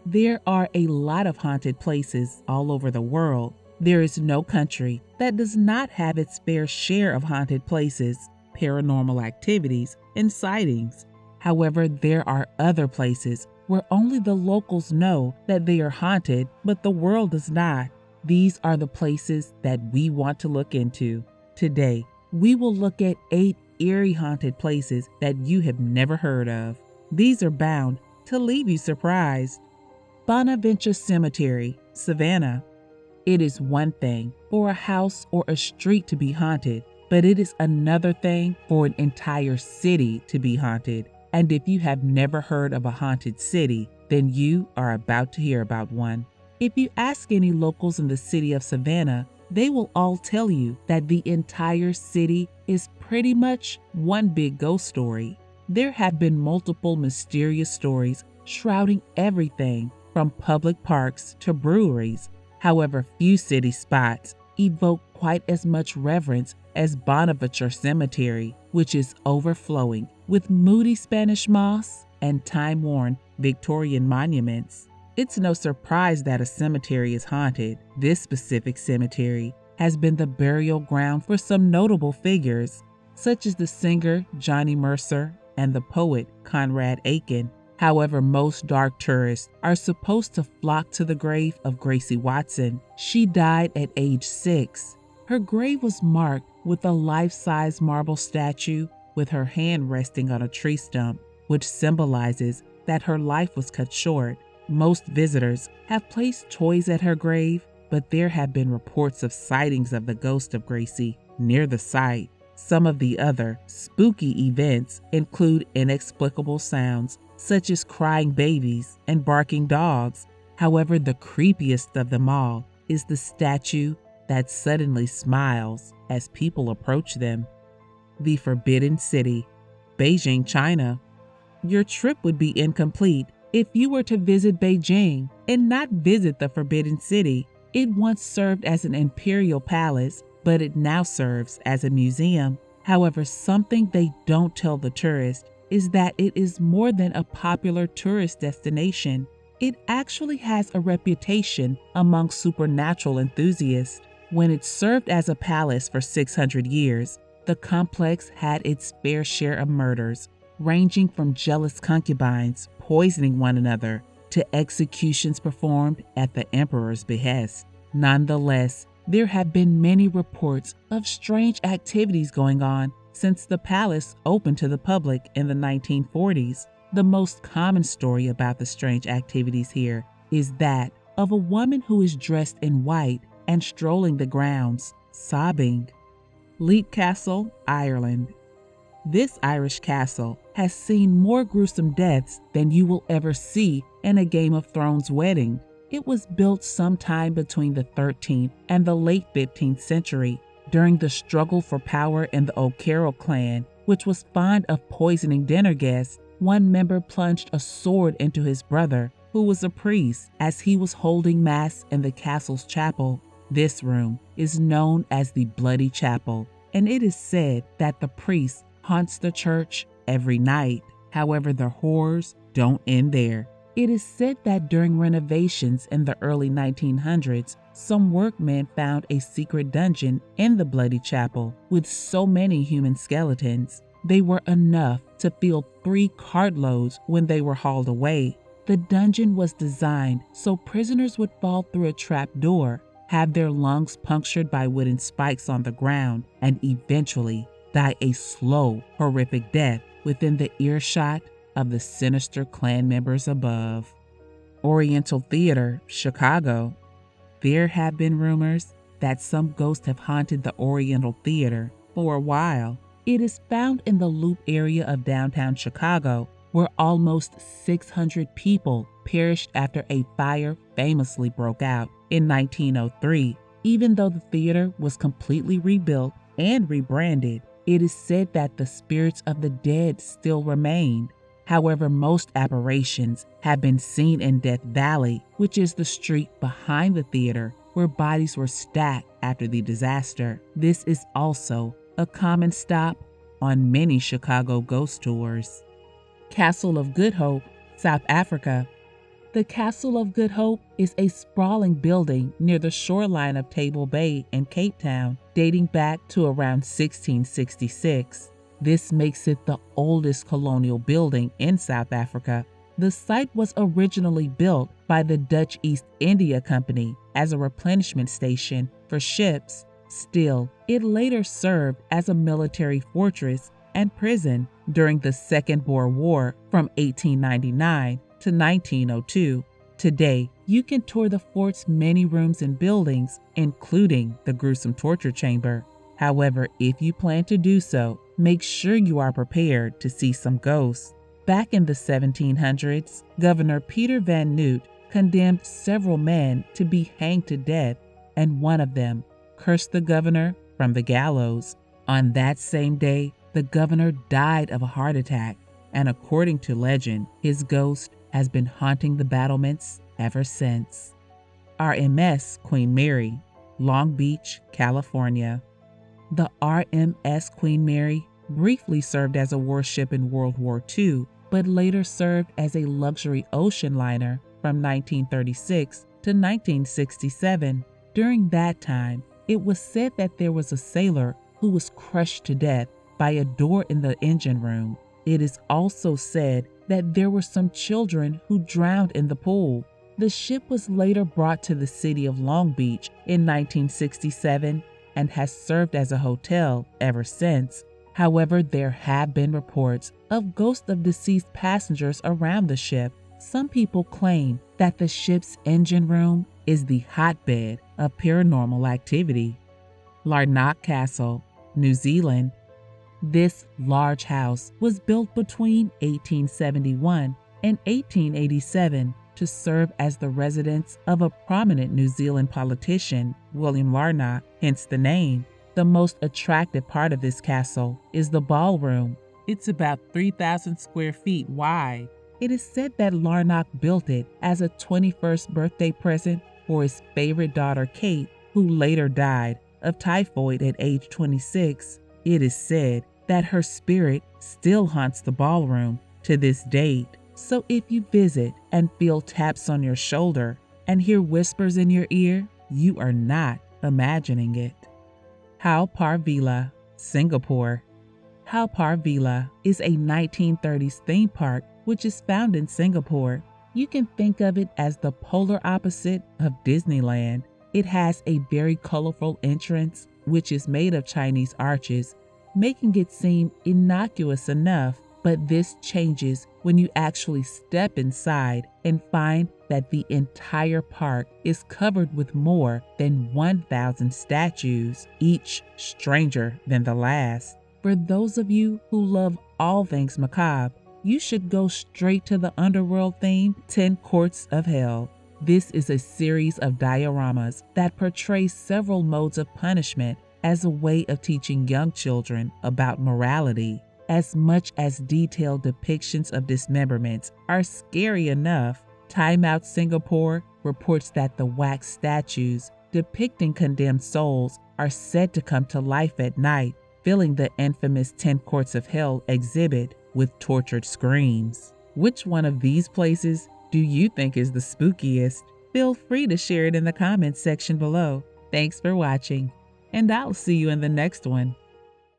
There are a lot of haunted places all over the world. There is no country that does not have its fair share of haunted places, paranormal activities, and sightings. However, there are other places where only the locals know that they are haunted, but the world does not. These are the places that we want to look into. Today, we will look at 8 eerie haunted places that you have never heard of. These are bound to leave you surprised. Bonaventure Cemetery, Savannah. It is one thing for a house or a street to be haunted, but it is another thing for an entire city to be haunted. And if you have never heard of a haunted city, then you are about to hear about one. If you ask any locals in the city of Savannah, they will all tell you that the entire city is pretty much one big ghost story. There have been multiple mysterious stories shrouding everything from public parks to breweries. However, few city spots evoke quite as much reverence as Bonaventure Cemetery, which is overflowing with moody Spanish moss and time-worn Victorian monuments. It's no surprise that a cemetery is haunted. This specific cemetery has been the burial ground for some notable figures, such as the singer Johnny Mercer and the poet Conrad Aiken. However, most dark tourists are supposed to flock to the grave of Gracie Watson. She died at age 6. Her grave was marked with a life-size marble statue with her hand resting on a tree stump, which symbolizes that her life was cut short. Most visitors have placed toys at her grave, but there have been reports of sightings of the ghost of Gracie near the site. Some of the other spooky events include inexplicable sounds such as crying babies and barking dogs. However, the creepiest of them all is the statue that suddenly smiles as people approach them. The Forbidden City, Beijing, China. Your trip would be incomplete if you were to visit Beijing and not visit the Forbidden City. It once served as an imperial palace, but it now serves as a museum. However, something they don't tell the tourist is that it is more than a popular tourist destination. It actually has a reputation among supernatural enthusiasts. When it served as a palace for 600 years, the complex had its fair share of murders, ranging from jealous concubines poisoning one another to executions performed at the emperor's behest. Nonetheless, there have been many reports of strange activities going on since the palace opened to the public in the 1940s. The most common story about the strange activities here is that of a woman who is dressed in white and strolling the grounds, sobbing. Larnach Castle, Ireland. This Irish castle has seen more gruesome deaths than you will ever see in a Game of Thrones wedding. It was built sometime between the 13th and the late 15th century during the struggle for power in the O'Carroll clan, which was fond of poisoning dinner guests. One member plunged a sword into his brother, who was a priest, as he was holding mass in the castle's chapel. This room is known as the Bloody Chapel, and it is said that the priest haunts the church every night. However, the horrors don't end there. It is said that during renovations in the early 1900s, some workmen found a secret dungeon in the Bloody Chapel with so many human skeletons. They were enough to fill 3 cartloads when they were hauled away. The dungeon was designed so prisoners would fall through a trap door, have their lungs punctured by wooden spikes on the ground, and eventually die a slow, horrific death within the earshot of the sinister clan members above. Oriental Theatre, Chicago. There have been rumors that some ghosts have haunted the Oriental Theatre for a while. It is found in the Loop area of downtown Chicago, where almost 600 people perished after a fire famously broke out in 1903. Even though the theater was completely rebuilt and rebranded, it is said that the spirits of the dead still remained. However, most apparitions have been seen in Death Valley, which is the street behind the theater where bodies were stacked after the disaster. This is also a common stop on many Chicago ghost tours. Castle of Good Hope, South Africa. The Castle of Good Hope is a sprawling building near the shoreline of Table Bay in Cape Town, dating back to around 1666. This makes it the oldest colonial building in South Africa. The site was originally built by the Dutch East India Company as a replenishment station for ships. Still, it later served as a military fortress and prison during the Second Boer War from 1899 to 1902. Today, you can tour the fort's many rooms and buildings, including the gruesome torture chamber. However, if you plan to do so, make sure you are prepared to see some ghosts. Back in the 1700s, Governor Peter Van Noot condemned several men to be hanged to death, and one of them cursed the governor from the gallows. On that same day, the governor died of a heart attack, and according to legend, his ghost has been haunting the battlements ever since. RMS Queen Mary, Long Beach, California. The RMS Queen Mary briefly served as a warship in World War II, but later served as a luxury ocean liner from 1936 to 1967. During that time, it was said that there was a sailor who was crushed to death by a door in the engine room. It is also said that there were some children who drowned in the pool. The ship was later brought to the city of Long Beach in 1967 and has served as a hotel ever since. However, there have been reports of ghosts of deceased passengers around the ship. Some people claim that the ship's engine room is the hotbed of paranormal activity. Larnach Castle, New Zealand. This large house was built between 1871 and 1887 to serve as the residence of a prominent New Zealand politician, William Larnach, hence the name. The most attractive part of this castle is the ballroom. It's about 3,000 square feet wide. It is said that Larnach built it as a 21st birthday present for his favorite daughter, Kate, who later died of typhoid at age 26. It is said that her spirit still haunts the ballroom to this date. So if you visit and feel taps on your shoulder and hear whispers in your ear, you are not imagining it. Haw Par Villa, Singapore. Haw Par Villa is a 1930s theme park which is found in Singapore. You can think of it as the polar opposite of Disneyland. It has a very colorful entrance which is made of Chinese arches, making it seem innocuous enough, but this changes when you actually step inside and find that the entire park is covered with more than 1,000 statues, each stranger than the last. For those of you who love all things macabre, you should go straight to the underworld theme 10 Courts of Hell. This is a series of dioramas that portray several modes of punishment as a way of teaching young children about morality. As much as detailed depictions of dismemberments are scary enough, Time Out Singapore reports that the wax statues depicting condemned souls are said to come to life at night, filling the infamous 10 Courts of Hell exhibit with tortured screams. Which one of these places do you think is the spookiest? Feel free to share it in the comments section below. Thanks for watching, and I'll see you in the next one.